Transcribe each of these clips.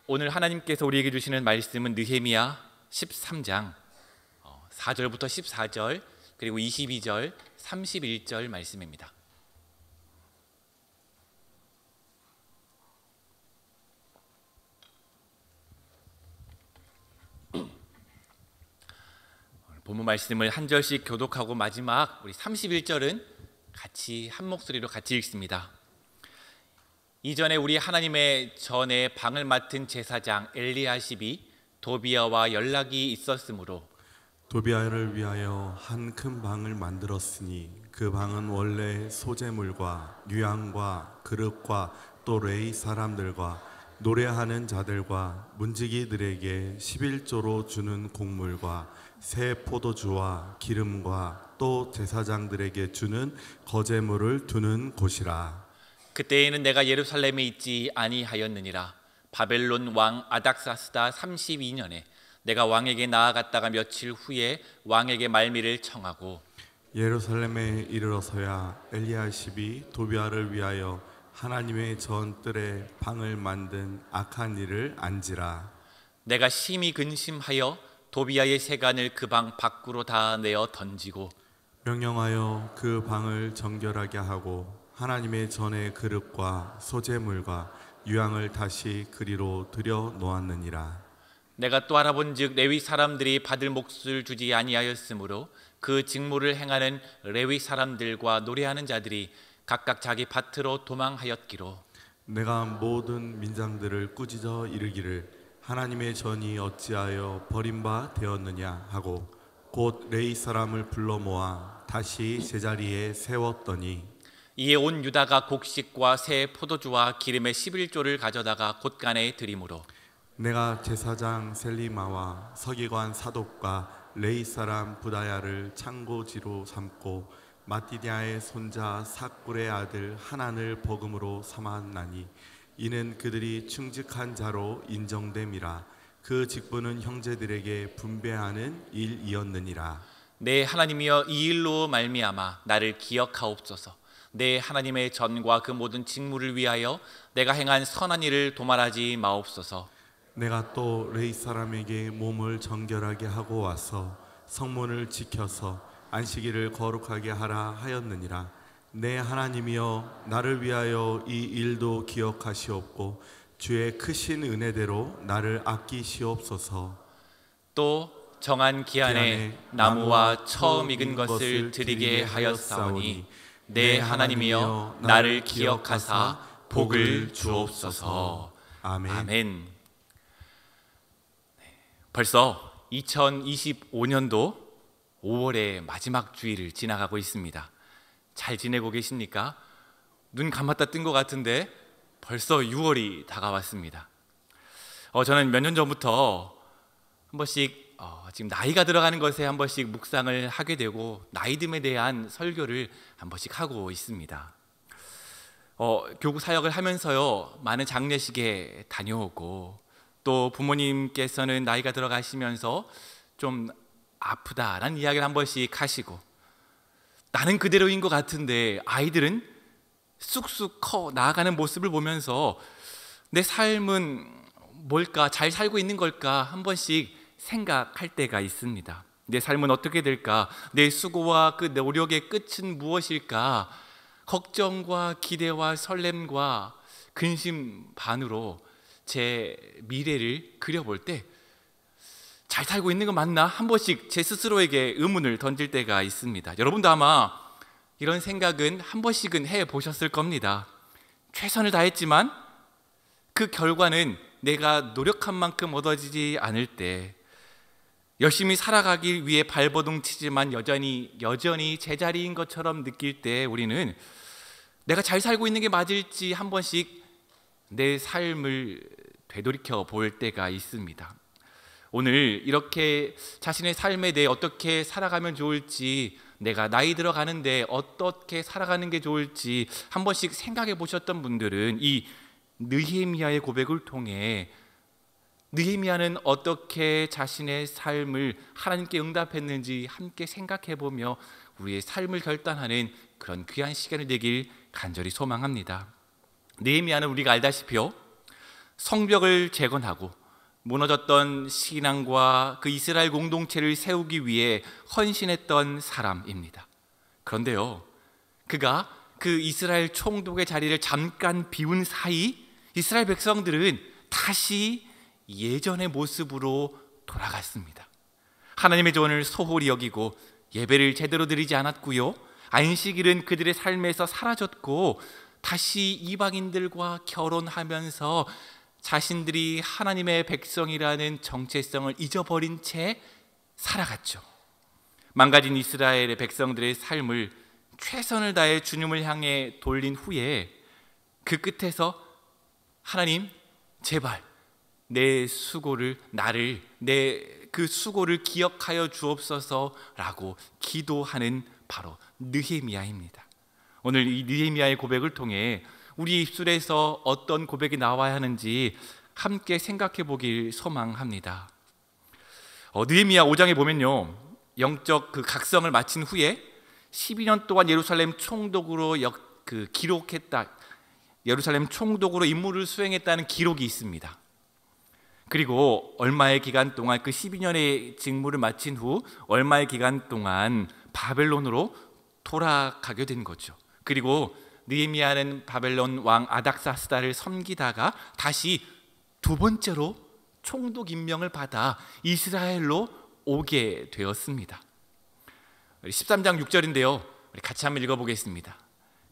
오늘 하나님께서 우리에게 주시는 말씀은 느헤미야 13장 4절부터 14절 그리고 22절, 31절 말씀입니다. 본문 말씀을 한 절씩 교독하고 마지막 우리 31절은 같이 한 목소리로 같이 읽습니다. 이전에 우리 하나님의 전에 방을 맡은 제사장 엘리야십이 도비야와 연락이 있었으므로 도비야를 위하여 한 큰 방을 만들었으니 그 방은 원래 소재물과 유향과 그릇과 또 레위 사람들과 노래하는 자들과 문지기들에게 11조로 주는 곡물과 새 포도주와 기름과 또 제사장들에게 주는 거제물을 두는 곳이라. 그때에는 내가 예루살렘에 있지 아니하였느니라. 바벨론 왕 아닥사스다 32년에 내가 왕에게 나아갔다가 며칠 후에 왕에게 말미를 청하고 예루살렘에 이르러서야 엘리야십이 도비야를 위하여 하나님의 전뜰에 방을 만든 악한 일을 안지라. 내가 심히 근심하여 도비야의 세간을 그 방 밖으로 다 내어 던지고 명령하여 그 방을 정결하게 하고 하나님의 전의 그릇과 소재물과 유향을 다시 그리로 들여 놓았느니라. 내가 또 알아본즉 레위 사람들이 받을 몫을 주지 아니하였으므로 그 직무를 행하는 레위 사람들과 노래하는 자들이 각각 자기 밭으로 도망하였기로 내가 모든 민장들을 꾸짖어 이르기를 하나님의 전이 어찌하여 버림바 되었느냐 하고 곧 레위 사람을 불러 모아 다시 제자리에 세웠더니 이에 온 유다가 곡식과 새 포도주와 기름의 11조를 가져다가 곳간에 드리므로 내가 제사장 셀리마와 서기관 사독과 레위 사람 부다야를 창고지로 삼고 마띠냐의 손자 삭굴의 아들 하난을 버금으로 삼았나니 이는 그들이 충직한 자로 인정됨이라. 그 직분은 형제들에게 분배하는 일이었느니라. 내 하나님이여 이 일로 말미암아 나를 기억하옵소서. 내 하나님의 전과 그 모든 직무를 위하여 내가 행한 선한 일을 도말하지 마옵소서. 내가 또 레위 사람에게 몸을 정결하게 하고 와서 성문을 지켜서 안식일을 거룩하게 하라 하였느니라. 내 하나님이여 나를 위하여 이 일도 기억하시옵고 주의 크신 은혜대로 나를 아끼시옵소서. 또 정한 기한에 나무와 처음 익은 것을 드리게 하였사오니 내 하나님이여 나를 기억하사 복을 주옵소서. 아멘. 아멘. 벌써 2025년도 5월의 마지막 주일을 지나가고 있습니다. 잘 지내고 계십니까? 눈 감았다 뜬 것 같은데 벌써 6월이 다가왔습니다. 저는 몇 년 전부터 한 번씩 지금 나이가 들어가는 것에 한 번씩 묵상을 하게 되고 나이듦에 대한 설교를 한 번씩 하고 있습니다. 교구 사역을 하면서요 많은 장례식에 다녀오고 또 부모님께서는 나이가 들어가시면서 좀 아프다라는 이야기를 한 번씩 하시고 나는 그대로인 것 같은데 아이들은 쑥쑥 커 나아가는 모습을 보면서 내 삶은 뭘까? 잘 살고 있는 걸까? 한 번씩 생각할 때가 있습니다. 내 삶은 어떻게 될까? 내 수고와 그 노력의 끝은 무엇일까? 걱정과 기대와 설렘과 근심 반으로 제 미래를 그려볼 때 잘 살고 있는 거 맞나? 한 번씩 제 스스로에게 의문을 던질 때가 있습니다. 여러분도 아마 이런 생각은 한 번씩은 해보셨을 겁니다. 최선을 다했지만 그 결과는 내가 노력한 만큼 얻어지지 않을 때 열심히 살아가기 위해 발버둥 치지만 여전히 제자리인 것처럼 느낄 때 우리는 내가 잘 살고 있는 게 맞을지 한 번씩 내 삶을 되돌이켜 볼 때가 있습니다. 오늘 이렇게 자신의 삶에 대해 어떻게 살아가면 좋을지, 내가 나이 들어가는데 어떻게 살아가는 게 좋을지 한 번씩 생각해 보셨던 분들은 이 느헤미야의 고백을 통해 느헤미야는 어떻게 자신의 삶을 하나님께 응답했는지 함께 생각해 보며 우리의 삶을 결단하는 그런 귀한 시간이 되길 간절히 소망합니다. 느헤미야는 우리가 알다시피요 성벽을 재건하고 무너졌던 신앙과 그 이스라엘 공동체를 세우기 위해 헌신했던 사람입니다. 그런데요, 그가 그 이스라엘 총독의 자리를 잠깐 비운 사이 이스라엘 백성들은 다시 예전의 모습으로 돌아갔습니다. 하나님의 조언을 소홀히 여기고 예배를 제대로 드리지 않았고요, 안식일은 그들의 삶에서 사라졌고 다시 이방인들과 결혼하면서 자신들이 하나님의 백성이라는 정체성을 잊어버린 채 살아갔죠. 망가진 이스라엘의 백성들의 삶을 최선을 다해 주님을 향해 돌린 후에 그 끝에서 하나님, 제발 내 수고를, 내 그 수고를 기억하여 주옵소서라고 기도하는 바로 느헤미야입니다. 오늘 이 느헤미야의 고백을 통해 우리 입술에서 어떤 고백이 나와야 하는지 함께 생각해 보길 소망합니다. 느헤미야 5장에 보면요, 영적 그 각성을 마친 후에 12년 동안 예루살렘 총독으로 기록했다, 예루살렘 총독으로 임무를 수행했다는 기록이 있습니다. 그리고 얼마의 기간 동안, 그 12년의 직무를 마친 후 얼마의 기간 동안 바벨론으로 돌아가게 된 거죠. 그리고 느헤미야는 바벨론 왕 아닥사스다를 섬기다가 다시 두 번째로 총독 임명을 받아 이스라엘로 오게 되었습니다. 13장 6절인데요, 우리 같이 한번 읽어보겠습니다.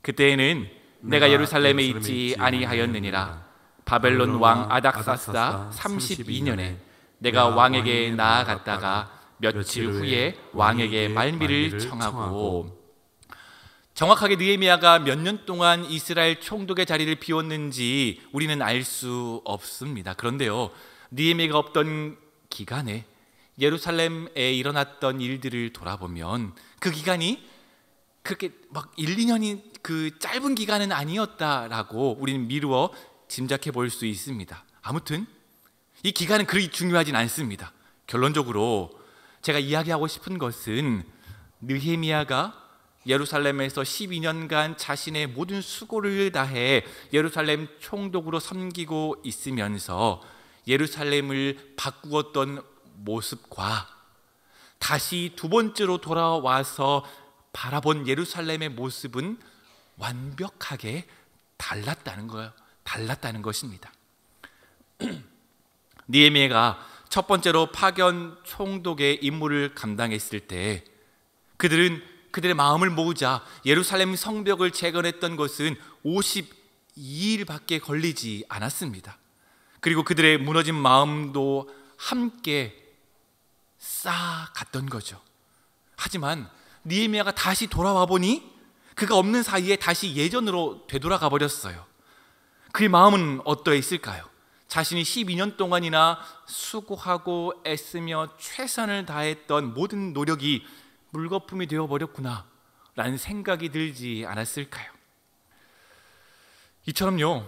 그때에는 내가 예루살렘에 있지 아니하였느니라. 바벨론 왕 아닥사스다 32년에 내가 왕에게 나아갔다가 며칠 후에 왕에게 말미를 청하고. 정확하게 느헤미야가 몇 년 동안 이스라엘 총독의 자리를 비웠는지 우리는 알 수 없습니다. 그런데요, 느헤미야가 없던 기간에 예루살렘에 일어났던 일들을 돌아보면 그 기간이 그렇게 막 1, 2년이 그 짧은 기간은 아니었다라고 우리는 미루어 짐작해 볼 수 있습니다. 아무튼 이 기간은 그리 중요하진 않습니다. 결론적으로 제가 이야기하고 싶은 것은 느헤미야가 예루살렘에서 12년간 자신의 모든 수고를 다해 예루살렘 총독으로 섬기고 있으면서 예루살렘을 바꾸었던 모습과 다시 두 번째로 돌아와서 바라본 예루살렘의 모습은 완벽하게 달랐다는 것입니다. 느헤미야가 첫 번째로 파견 총독의 임무를 감당했을 때 그들의 마음을 모으자 예루살렘 성벽을 재건했던 것은 52일밖에 걸리지 않았습니다. 그리고 그들의 무너진 마음도 함께 쌓아갔던 거죠. 하지만 느헤미야가 다시 돌아와 보니 그가 없는 사이에 다시 예전으로 되돌아가 버렸어요. 그의 마음은 어떠했을까요? 자신이 12년 동안이나 수고하고 애쓰며 최선을 다했던 모든 노력이 물거품이 되어버렸구나 라는 생각이 들지 않았을까요? 이처럼요,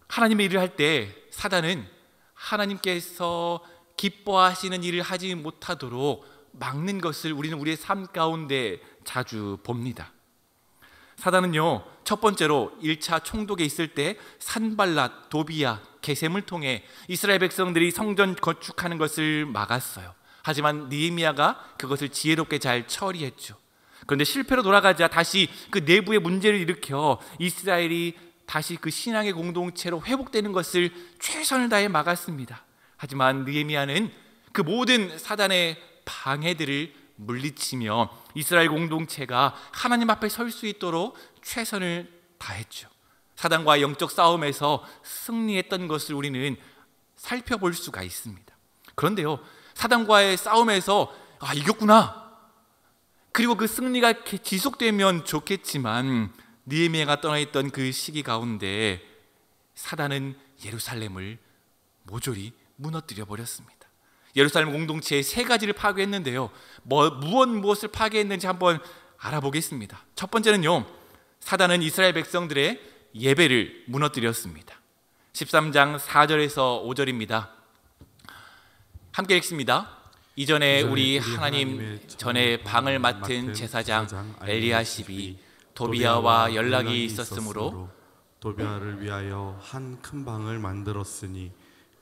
하나님의 일을 할 때 사단은 하나님께서 기뻐하시는 일을 하지 못하도록 막는 것을 우리는 우리의 삶 가운데 자주 봅니다. 사단은요, 첫 번째로 1차 총독에 있을 때 산발랏, 도비야, 게셈을 통해 이스라엘 백성들이 성전 건축하는 것을 막았어요. 하지만 느헤미야가 그것을 지혜롭게 잘 처리했죠. 그런데 실패로 돌아가자 다시 그 내부의 문제를 일으켜 이스라엘이 다시 그 신앙의 공동체로 회복되는 것을 최선을 다해 막았습니다. 하지만 느헤미야는 그 모든 사단의 방해들을 물리치며 이스라엘 공동체가 하나님 앞에 설 수 있도록 최선을 다했죠. 사단과의 영적 싸움에서 승리했던 것을 우리는 살펴볼 수가 있습니다. 그런데요, 사단과의 싸움에서 이겼구나, 그리고 그 승리가 지속되면 좋겠지만 느헤미야가 떠나있던 그 시기 가운데 사단은 예루살렘을 모조리 무너뜨려 버렸습니다. 예루살렘 공동체의 세 가지를 파괴했는데요, 무엇을 파괴했는지 한번 알아보겠습니다. 첫 번째는요, 사단은 이스라엘 백성들의 예배를 무너뜨렸습니다. 13장 4절에서 5절입니다. 함께 읽습니다. 이전에 우리 하나님 전에 방을 맡은 제사장 엘리야십이 도비야와 연락이 있었으므로 도비아를 위하여 한 큰 방을 만들었으니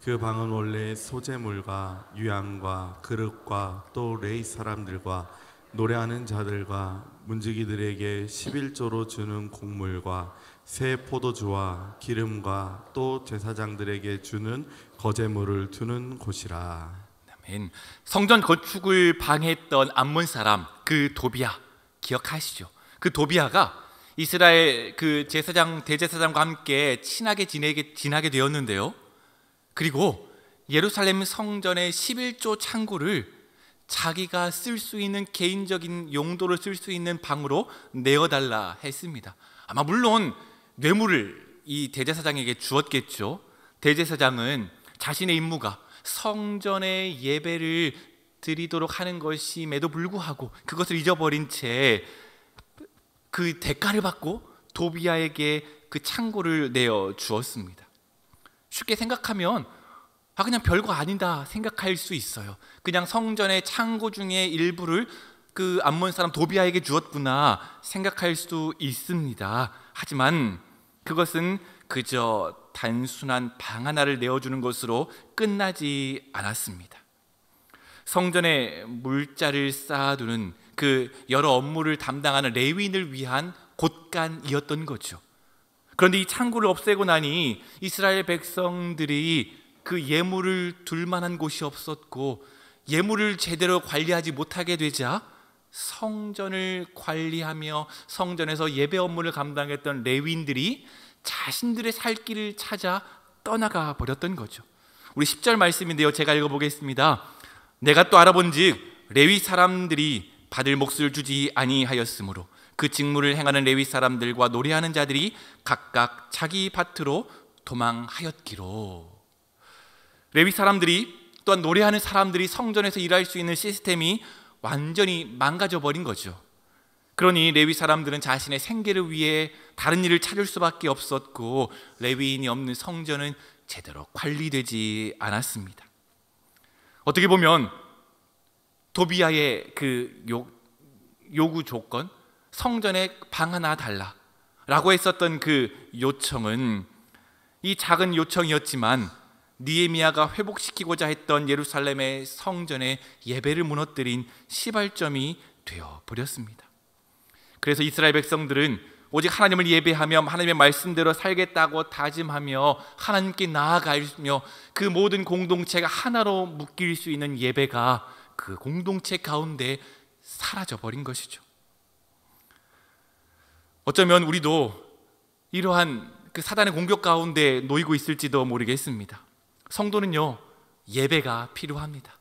그 방은 원래 소재물과 유향과 그릇과 또 레이 사람들과 노래하는 자들과 문지기들에게 11조로 주는 곡물과 새 포도주와 기름과 또 제사장들에게 주는 거제물을 두는 곳이라. 아멘. 성전 건축을 방해했던 암몬 사람 그 도비아 기억하시죠? 그 도비아가 이스라엘 그 제사장 대제사장과 함께 친하게 지나게 되었는데요. 그리고 예루살렘 성전의 11조 창고를 자기가 쓸 수 있는 개인적인 용도로 쓸 수 있는 방으로 내어달라 했습니다. 아마 물론 뇌물을 이 대제사장에게 주었겠죠. 대제사장은 자신의 임무가 성전의 예배를 드리도록 하는 것임에도 불구하고 그것을 잊어버린 채 그 대가를 받고 도비아에게 그 창고를 내어 주었습니다. 쉽게 생각하면 그냥 별거 아니다 생각할 수 있어요. 그냥 성전의 창고 중에 일부를 그 암몬 사람 도비아에게 주었구나 생각할 수 있습니다. 하지만 그것은 그저 단순한 방 하나를 내어주는 것으로 끝나지 않았습니다. 성전에 물자를 쌓아두는 그 여러 업무를 담당하는 레위인을 위한 곳간이었던 거죠. 그런데 이 창고를 없애고 나니 이스라엘 백성들이 그 예물을 둘 만한 곳이 없었고 예물을 제대로 관리하지 못하게 되자 성전을 관리하며 성전에서 예배 업무를 감당했던 레위인들이 자신들의 살 길을 찾아 떠나가 버렸던 거죠. 우리 10절 말씀인데요, 제가 읽어보겠습니다. 내가 또 알아본즉 레위 사람들이 받을 몫을 주지 아니하였으므로 그 직무를 행하는 레위 사람들과 노래하는 자들이 각각 자기 밭으로 도망하였기로. 레위 사람들이 또한 노래하는 사람들이 성전에서 일할 수 있는 시스템이 완전히 망가져 버린 거죠. 그러니 레위 사람들은 자신의 생계를 위해 다른 일을 찾을 수밖에 없었고 레위인이 없는 성전은 제대로 관리되지 않았습니다. 어떻게 보면 도비아의 그 요구 조건, 성전에 방 하나 달라라고 했었던 그 요청은 이 작은 요청이었지만 느헤미야가 회복시키고자 했던 예루살렘의 성전의 예배를 무너뜨린 시발점이 되어버렸습니다. 그래서 이스라엘 백성들은 오직 하나님을 예배하며 하나님의 말씀대로 살겠다고 다짐하며 하나님께 나아가며 그 모든 공동체가 하나로 묶일 수 있는 예배가 그 공동체 가운데 사라져버린 것이죠. 어쩌면 우리도 이러한 그 사단의 공격 가운데 놓이고 있을지도 모르겠습니다. 성도는요, 예배가 필요합니다.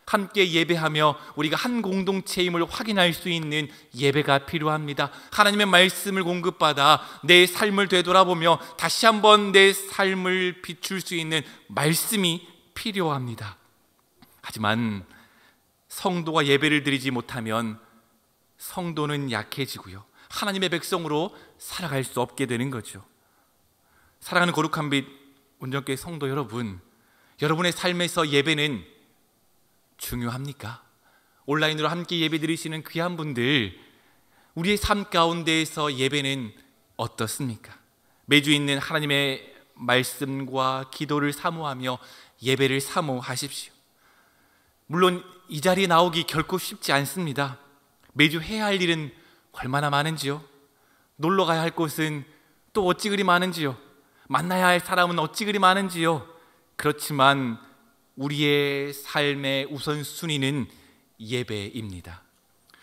함께 예배하며 우리가 한 공동체임을 확인할 수 있는 예배가 필요합니다. 하나님의 말씀을 공급받아 내 삶을 되돌아보며 다시 한번 내 삶을 비출 수 있는 말씀이 필요합니다. 하지만 성도가 예배를 드리지 못하면 성도는 약해지고요, 하나님의 백성으로 살아갈 수 없게 되는 거죠. 사랑하는 거룩한 빛 온전교회 성도 여러분, 여러분의 삶에서 예배는 중요합니까? 온라인으로 함께 예배 드리시는 귀한 분들, 우리의 삶 가운데에서 예배는 어떻습니까? 매주 있는 하나님의 말씀과 기도를 사모하며 예배를 사모하십시오. 물론 이 자리에 나오기 결코 쉽지 않습니다. 매주 해야 할 일은 얼마나 많은지요? 놀러 가야 할 곳은 또 어찌 그리 많은지요? 만나야 할 사람은 어찌 그리 많은지요? 그렇지만 우리의 삶의 우선순위는 예배입니다.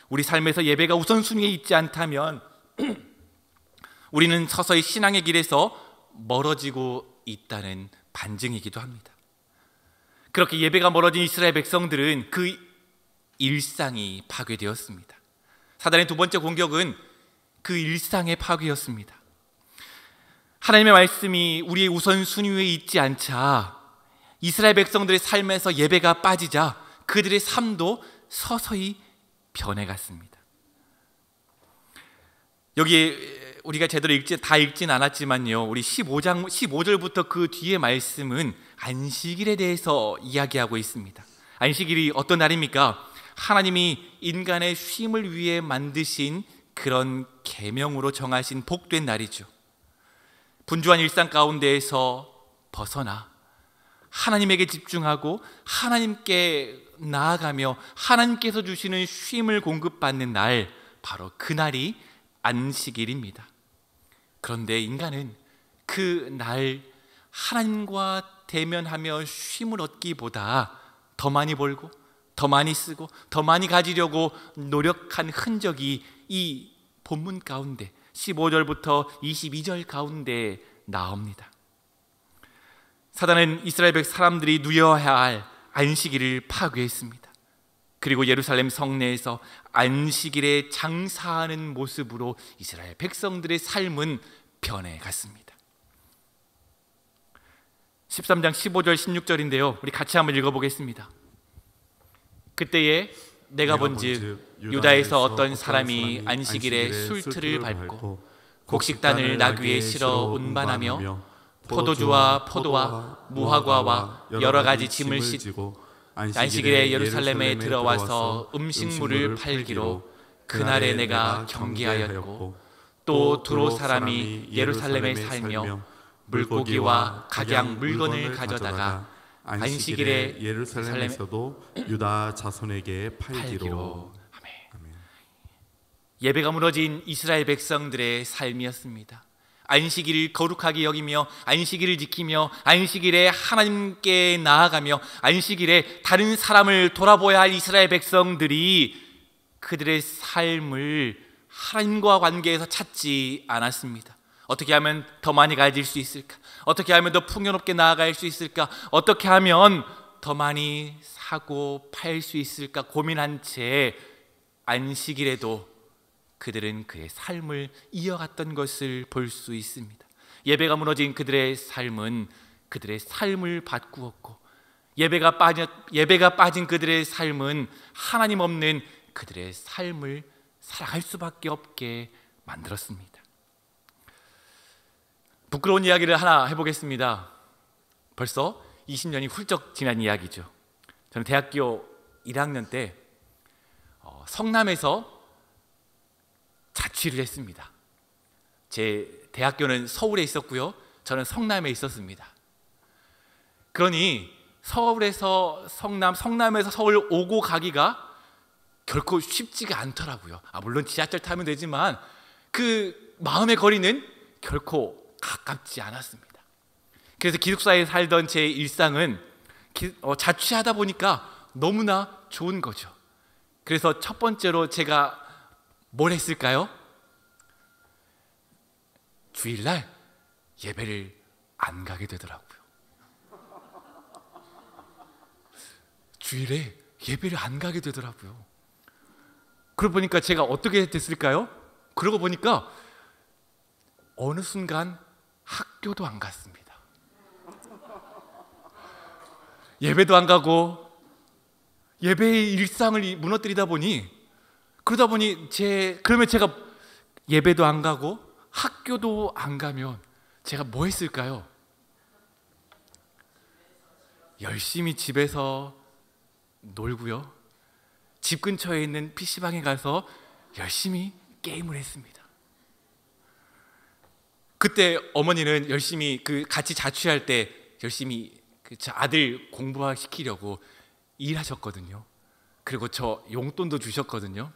우리 삶에서 예배가 우선순위에 있지 않다면 우리는 서서히 신앙의 길에서 멀어지고 있다는 반증이기도 합니다. 그렇게 예배가 멀어진 이스라엘 백성들은 그 일상이 파괴되었습니다. 사단의 두 번째 공격은 그 일상의 파괴였습니다. 하나님의 말씀이 우리의 우선순위에 있지 않자 이스라엘 백성들의 삶에서 예배가 빠지자 그들의 삶도 서서히 변해갔습니다. 여기에 우리가 제대로 다 읽진 않았지만요, 우리 15절부터 그 뒤에 말씀은 안식일에 대해서 이야기하고 있습니다. 안식일이 어떤 날입니까? 하나님이 인간의 쉼을 위해 만드신 그런 계명으로 정하신 복된 날이죠. 분주한 일상 가운데에서 벗어나 하나님에게 집중하고 하나님께 나아가며 하나님께서 주시는 쉼을 공급받는 날, 바로 그날이 안식일입니다. 그런데 인간은 그 날 하나님과 대면하며 쉼을 얻기보다 더 많이 벌고 더 많이 쓰고 더 많이 가지려고 노력한 흔적이 이 본문 가운데 15절부터 22절 가운데 나옵니다. 사단은 이스라엘 백 사람들이 누려야 할 안식일을 파괴했습니다. 그리고 예루살렘 성내에서 안식일에 장사하는 모습으로 이스라엘 백성들의 삶은 변해갔습니다. 13장 15절 16절인데요, 우리 같이 한번 읽어보겠습니다. 그때에 내가 본즉 유다에서 어떤 사람이 안식일에 술틀을 밟고 곡식단을 나귀에 실어 운반하며 포도주와 포도와 무화과와 여러 가지 짐을 싣고 안식일에 예루살렘에 들어와서 음식물을 팔기로 그날에 내가 경계하였고, 또 두로 사람이 예루살렘에 살며 물고기와 각양 물건을 가져다가 안식일에 예루살렘에서도 유다 자손에게 팔기로. 아멘. 예배가 무너진 이스라엘 백성들의 삶이었습니다. 안식일을 거룩하게 여기며 안식일을 지키며 안식일에 하나님께 나아가며 안식일에 다른 사람을 돌아보아야 할 이스라엘 백성들이 그들의 삶을 하나님과 관계에서 찾지 않았습니다. 어떻게 하면 더 많이 가질 수 있을까? 어떻게 하면 더 풍요롭게 나아갈 수 있을까? 어떻게 하면 더 많이 사고 팔 수 있을까 고민한 채 안식일에도 그들은 그의 삶을 이어갔던 것을 볼 수 있습니다. 예배가 무너진 그들의 삶은 그들의 삶을 바꾸었고, 예배가 빠진 그들의 삶은 하나님 없는 그들의 삶을 살아갈 수밖에 없게 만들었습니다. 부끄러운 이야기를 하나 해보겠습니다. 벌써 20년이 훌쩍 지난 이야기죠. 저는 대학교 1학년 때 성남에서 자취를 했습니다. 제 대학교는 서울에 있었고요, 저는 성남에 있었습니다. 그러니 서울에서 성남에서 서울 오고 가기가 결코 쉽지가 않더라고요. 물론 지하철 타면 되지만 그 마음의 거리는 결코 가깝지 않았습니다. 그래서 기숙사에 살던 제 일상은 자취하다 보니까 너무나 좋은 거죠. 그래서 첫 번째로 제가 뭘 했을까요? 주일날 예배를 안 가게 되더라고요. 주일에 예배를 안 가게 되더라고요. 그러고 보니까 제가 어떻게 됐을까요? 그러고 보니까 어느 순간 학교도 안 갔습니다. 예배도 안 가고 예배의 일상을 무너뜨리다 보니, 그러면 제가 예배도 안 가고 학교도 안 가면 제가 뭐 했을까요? 열심히 집에서 놀고요, 집 근처에 있는 PC방에 가서 열심히 게임을 했습니다. 그때 어머니는 열심히 같이 자취할 때 열심히 아들 공부시키려고 일하셨거든요. 그리고 저 용돈도 주셨거든요.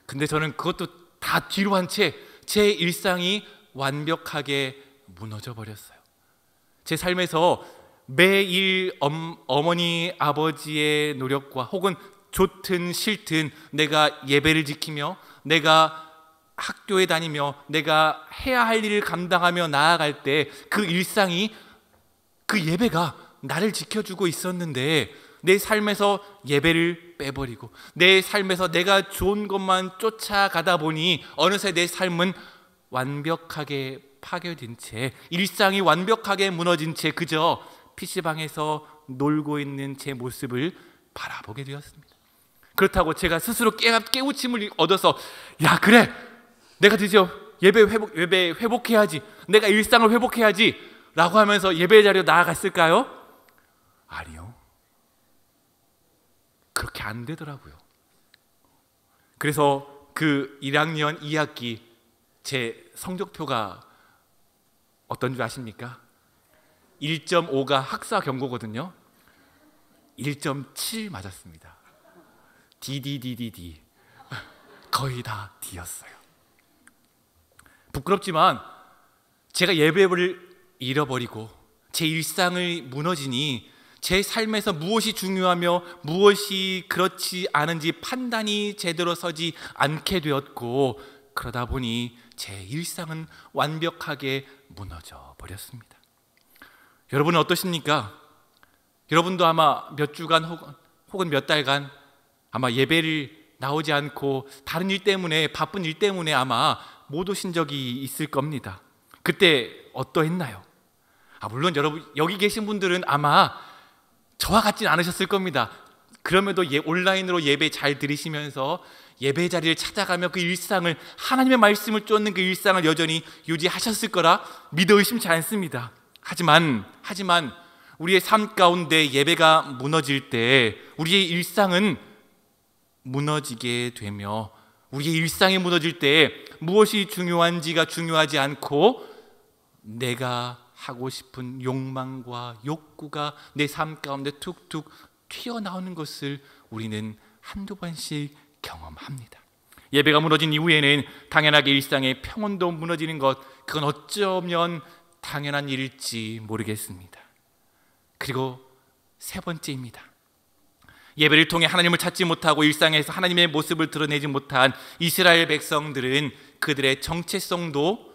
근데 저는 그것도 다 뒤로 한 채 제 일상이 완벽하게 무너져 버렸어요. 제 삶에서 매일 어머니 아버지의 노력과 혹은 좋든 싫든 내가 예배를 지키며 내가 학교에 다니며 내가 해야 할 일을 감당하며 나아갈 때 그 일상이, 그 예배가 나를 지켜주고 있었는데 내 삶에서 예배를 빼버리고 내 삶에서 내가 좋은 것만 쫓아가다 보니 어느새 내 삶은 완벽하게 파괴된 채, 일상이 완벽하게 무너진 채 그저 PC방에서 놀고 있는 제 모습을 바라보게 되었습니다. 그렇다고 제가 스스로 깨우침을 얻어서 야 그래, 내가 드디어 예배 회복해야지, 내가 일상을 회복해야지 라고 하면서 예배 자리로 나아갔을까요? 아니요, 그렇게 안 되더라고요. 그래서 그 1학년 2학기 제 성적표가 어떤 줄 아십니까? 1.5가 학사 경고거든요. 1.7 맞았습니다. DDDDD. 거의 다 D였어요. 부끄럽지만 제가 예배를 잃어버리고 제 일상을 무너지니 제 삶에서 무엇이 중요하며 무엇이 그렇지 않은지 판단이 제대로 서지 않게 되었고, 그러다 보니 제 일상은 완벽하게 무너져 버렸습니다. 여러분은 어떠십니까? 여러분도 아마 몇 주간 혹은 몇 달간 아마 예배를 나오지 않고 다른 일 때문에, 바쁜 일 때문에 아마 못 오신 적이 있을 겁니다. 그때 어떠했나요? 물론 여러분 여기 계신 분들은 아마 저와 같진 않으셨을 겁니다. 그럼에도 온라인으로 예배 잘 들으시면서 예배 자리를 찾아가며 그 일상을, 하나님의 말씀을 쫓는 그 일상을 여전히 유지하셨을 거라 믿어 의심치 않습니다. 하지만 우리의 삶 가운데 예배가 무너질 때 우리의 일상은 무너지게 되며, 우리의 일상이 무너질 때 무엇이 중요한지가 중요하지 않고 내가 하고 싶은 욕망과 욕구가 내 삶 가운데 툭툭 튀어나오는 것을 우리는 한두 번씩 경험합니다. 예배가 무너진 이후에는 당연하게 일상의 평온도 무너지는 것, 그건 어쩌면 당연한 일일지 모르겠습니다. 그리고 세 번째입니다. 예배를 통해 하나님을 찾지 못하고 일상에서 하나님의 모습을 드러내지 못한 이스라엘 백성들은 그들의 정체성도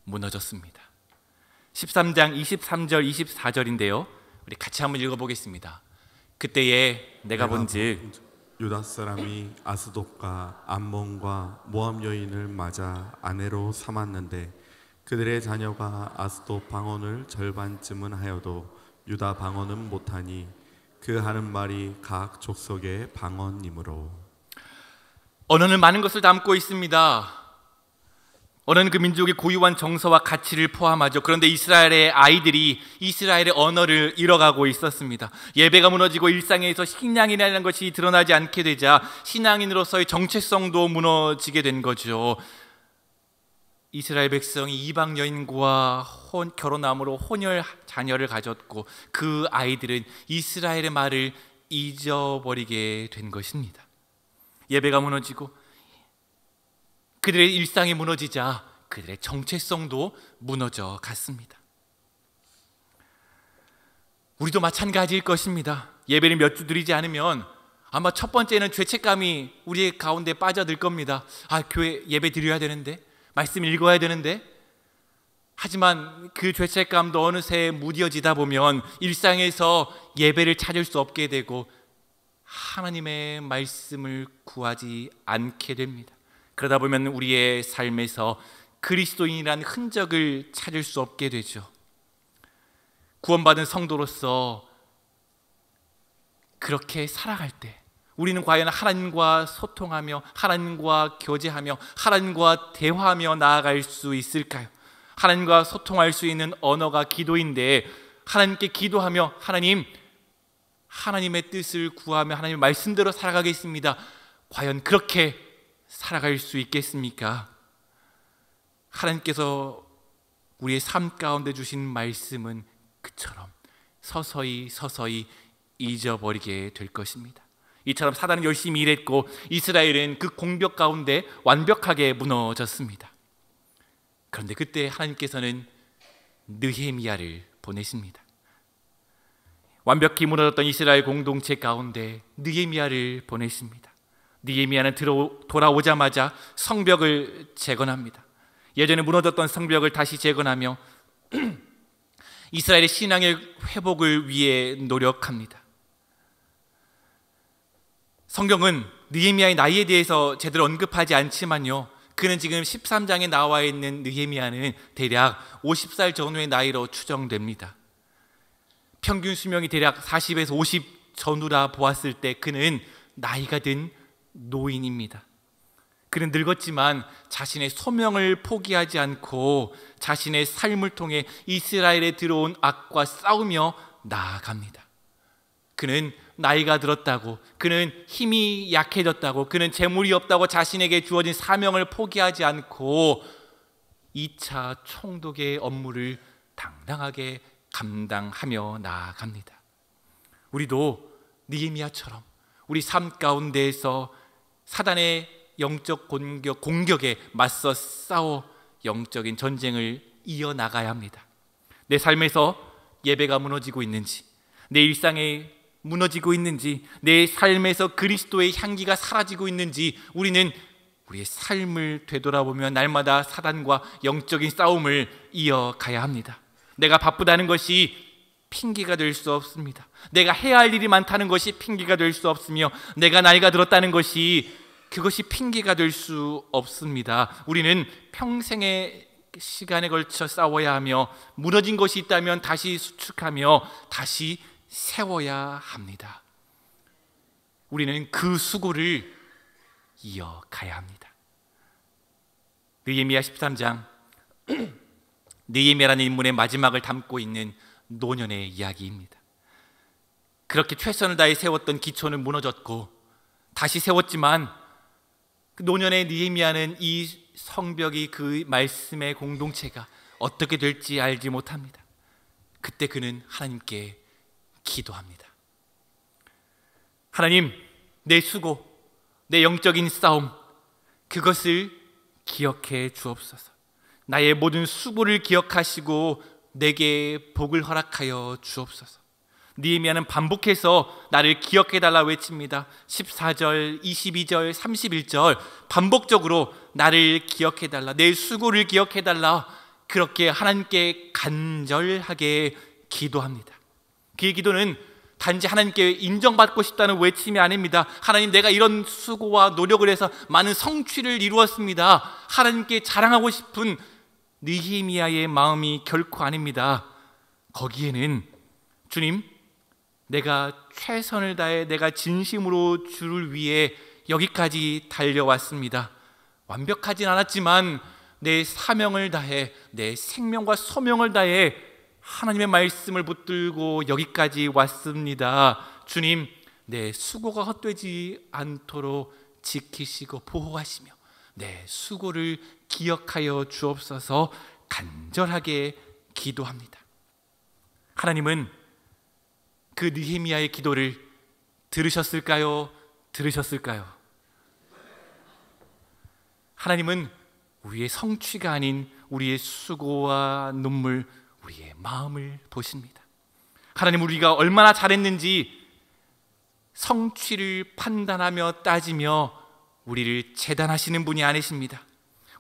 무너졌습니다. 13장 23절 24절인데요 우리 같이 한번 읽어보겠습니다. 그때에 내가 본즉 유다 사람이 아스돗과 암몬과 모압 여인을 맞아 아내로 삼았는데 그들의 자녀가 아스돗 방언을 절반쯤은 하여도 유다 방언은 못하니 그 하는 말이 각 족속의 방언이므로. 언어는 많은 것을 담고 있습니다. 언어는 그 민족의 고유한 정서와 가치를 포함하죠. 그런데 이스라엘의 아이들이 이스라엘의 언어를 잃어가고 있었습니다. 예배가 무너지고 일상에서 신앙이라는 것이 드러나지 않게 되자 신앙인으로서의 정체성도 무너지게 된 거죠. 이스라엘 백성이 이방 여인과 결혼함으로 혼혈 자녀를 가졌고 그 아이들은 이스라엘의 말을 잊어버리게 된 것입니다. 예배가 무너지고 그들의 일상이 무너지자 그들의 정체성도 무너져 갔습니다. 우리도 마찬가지일 것입니다. 예배를 몇 주 드리지 않으면 아마 첫 번째는 죄책감이 우리의 가운데 빠져들 겁니다. 교회 예배 드려야 되는데, 말씀 읽어야 되는데. 하지만 그 죄책감도 어느새 무뎌지다 보면 일상에서 예배를 찾을 수 없게 되고 하나님의 말씀을 구하지 않게 됩니다. 그러다 보면 우리의 삶에서 그리스도인이라는 흔적을 찾을 수 없게 되죠. 구원받은 성도로서 그렇게 살아갈 때 우리는 과연 하나님과 소통하며 하나님과 교제하며 하나님과 대화하며 나아갈 수 있을까요? 하나님과 소통할 수 있는 언어가 기도인데 하나님께 기도하며 하나님의 뜻을 구하며 하나님의 말씀대로 살아가겠습니다. 과연 그렇게 살아갈 수 있겠습니까? 하나님께서 우리의 삶 가운데 주신 말씀은 그처럼 서서히 잊어버리게 될 것입니다. 이처럼 사단은 열심히 일했고 이스라엘은 그 공벽 가운데 완벽하게 무너졌습니다. 그런데 그때 하나님께서는 느헤미야를 보내십니다. 완벽히 무너졌던 이스라엘 공동체 가운데 느헤미야를 보내십니다. 느헤미야는 돌아오자마자 성벽을 재건합니다. 예전에 무너졌던 성벽을 다시 재건하며 이스라엘의 신앙의 회복을 위해 노력합니다. 성경은 느헤미야의 나이에 대해서 제대로 언급하지 않지만요, 그는 지금 13장에 나와 있는 느헤미야는 대략 50살 전후의 나이로 추정됩니다. 평균 수명이 대략 40에서 50 전후라 보았을 때 그는 나이가 든 노인입니다. 그는 늙었지만 자신의 소명을 포기하지 않고 자신의 삶을 통해 이스라엘에 들어온 악과 싸우며 나아갑니다. 그는 나이가 들었다고, 그는 힘이 약해졌다고, 그는 재물이 없다고 자신에게 주어진 사명을 포기하지 않고 2차 총독의 업무를 당당하게 감당하며 나아갑니다. 우리도 느헤미야처럼 우리 삶 가운데에서 사단의 영적 공격에 맞서 싸워 영적인 전쟁을 이어나가야 합니다. 내 삶에서 예배가 무너지고 있는지, 내 일상에 무너지고 있는지, 내 삶에서 그리스도의 향기가 사라지고 있는지 우리는 우리의 삶을 되돌아보며 날마다 사단과 영적인 싸움을 이어가야 합니다. 내가 바쁘다는 것이 핑계가 될 수 없습니다. 내가 해야 할 일이 많다는 것이 핑계가 될 수 없으며, 내가 나이가 들었다는 것이 그것이 핑계가 될 수 없습니다. 우리는 평생의 시간에 걸쳐 싸워야 하며, 무너진 것이 있다면 다시 수축하며 다시 세워야 합니다. 우리는 그 수고를 이어가야 합니다. 느헤미야 13장 느헤미야라는 인물의 마지막을 담고 있는 노년의 이야기입니다. 그렇게 최선을 다해 세웠던 기초는 무너졌고 다시 세웠지만 그 노년의 느헤미야는 이 성벽이, 그 말씀의 공동체가 어떻게 될지 알지 못합니다. 그때 그는 하나님께 기도합니다. 하나님, 내 수고, 내 영적인 싸움, 그것을 기억해 주옵소서. 나의 모든 수고를 기억하시고 내게 복을 허락하여 주옵소서. 느헤미야는 반복해서 나를 기억해달라 외칩니다. 14절, 22절, 31절 반복적으로 나를 기억해달라, 내 수고를 기억해달라, 그렇게 하나님께 간절하게 기도합니다. 그의 기도는 단지 하나님께 인정받고 싶다는 외침이 아닙니다. 하나님, 내가 이런 수고와 노력을 해서 많은 성취를 이루었습니다. 하나님께 자랑하고 싶은 느헤미야의 마음이 결코 아닙니다. 거기에는 주님, 내가 최선을 다해 내가 진심으로 주를 위해 여기까지 달려왔습니다. 완벽하진 않았지만 내 사명을 다해, 내 생명과 소명을 다해 하나님의 말씀을 붙들고 여기까지 왔습니다. 주님, 내 수고가 헛되지 않도록 지키시고 보호하시며 내 수고를 기억하여 주옵소서. 간절하게 기도합니다. 하나님은 그 느헤미야의 기도를 들으셨을까요? 들으셨을까요? 하나님은 우리의 성취가 아닌 우리의 수고와 눈물, 우리의 마음을 보십니다. 하나님, 우리가 얼마나 잘했는지 성취를 판단하며 따지며 우리를 재단하시는 분이 아니십니다.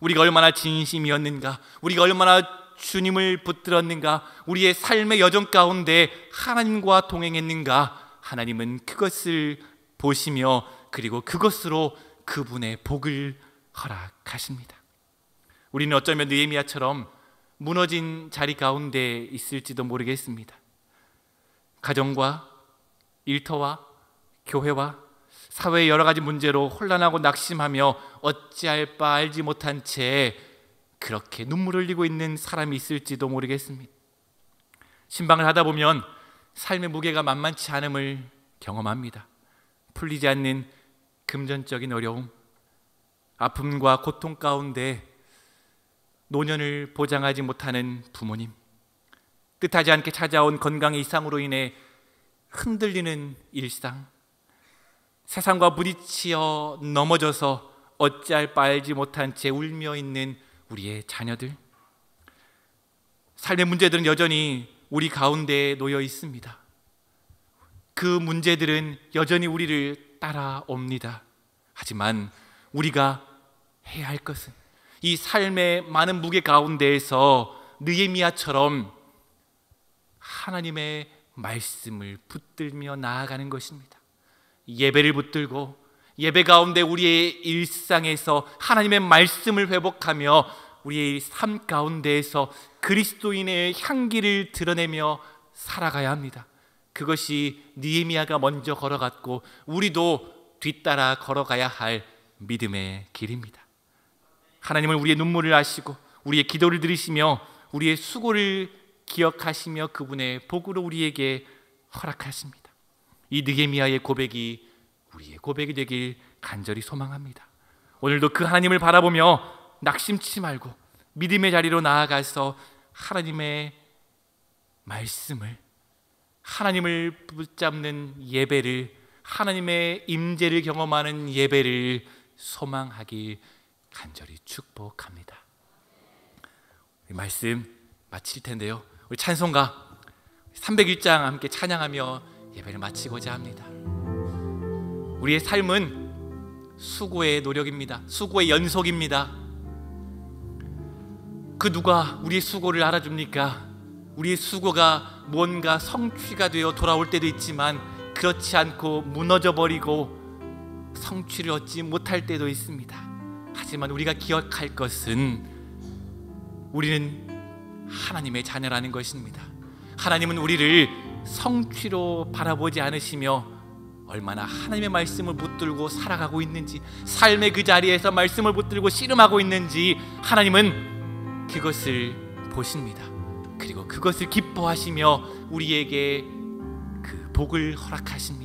우리가 얼마나 진심이었는가, 우리가 얼마나 주님을 붙들었는가, 우리의 삶의 여정 가운데 하나님과 동행했는가, 하나님은 그것을 보시며 그리고 그것으로 그분의 복을 허락하십니다. 우리는 어쩌면 느헤미야처럼 무너진 자리 가운데 있을지도 모르겠습니다. 가정과 일터와 교회와 사회의 여러 가지 문제로 혼란하고 낙심하며 어찌할 바 알지 못한 채 그렇게 눈물을 흘리고 있는 사람이 있을지도 모르겠습니다. 신방을 하다 보면 삶의 무게가 만만치 않음을 경험합니다. 풀리지 않는 금전적인 어려움, 아픔과 고통 가운데 노년을 보장하지 못하는 부모님, 뜻하지 않게 찾아온 건강의 이상으로 인해 흔들리는 일상, 세상과 부딪히어 넘어져서 어찌할 바 알지 못한 채 울며 있는 우리의 자녀들, 삶의 문제들은 여전히 우리 가운데 놓여 있습니다. 그 문제들은 여전히 우리를 따라옵니다. 하지만 우리가 해야 할 것은 이 삶의 많은 무게 가운데에서 느헤미야처럼 하나님의 말씀을 붙들며 나아가는 것입니다. 예배를 붙들고 예배 가운데 우리의 일상에서 하나님의 말씀을 회복하며 우리의 삶 가운데에서 그리스도인의 향기를 드러내며 살아가야 합니다. 그것이 느헤미야가 먼저 걸어갔고 우리도 뒤따라 걸어가야 할 믿음의 길입니다. 하나님은 우리의 눈물을 아시고 우리의 기도를 들으시며 우리의 수고를 기억하시며 그분의 복으로 우리에게 허락하십니다. 이 느헤미야의 고백이 우리의 고백이 되길 간절히 소망합니다. 오늘도 그 하나님을 바라보며 낙심치 말고 믿음의 자리로 나아가서 하나님의 말씀을, 하나님을 붙잡는 예배를, 하나님의 임재를 경험하는 예배를 소망하길 간절히 축복합니다. 우리 말씀 마칠 텐데요, 우리 찬송가 301장 함께 찬양하며 예배를 마치고자 합니다. 우리의 삶은 수고의 노력입니다. 수고의 연속입니다. 그 누가 우리의 수고를 알아줍니까? 우리의 수고가 뭔가 성취가 되어 돌아올 때도 있지만 그렇지 않고 무너져 버리고 성취를 얻지 못할 때도 있습니다. 하지만 우리가 기억할 것은 우리는 하나님의 자녀라는 것입니다. 하나님은 우리를 성취로 바라보지 않으시며 얼마나 하나님의 말씀을 붙들고 살아가고 있는지, 삶의 그 자리에서 말씀을 붙들고 씨름하고 있는지 하나님은 그것을 보십니다. 그리고 그것을 기뻐하시며 우리에게 그 복을 허락하십니다.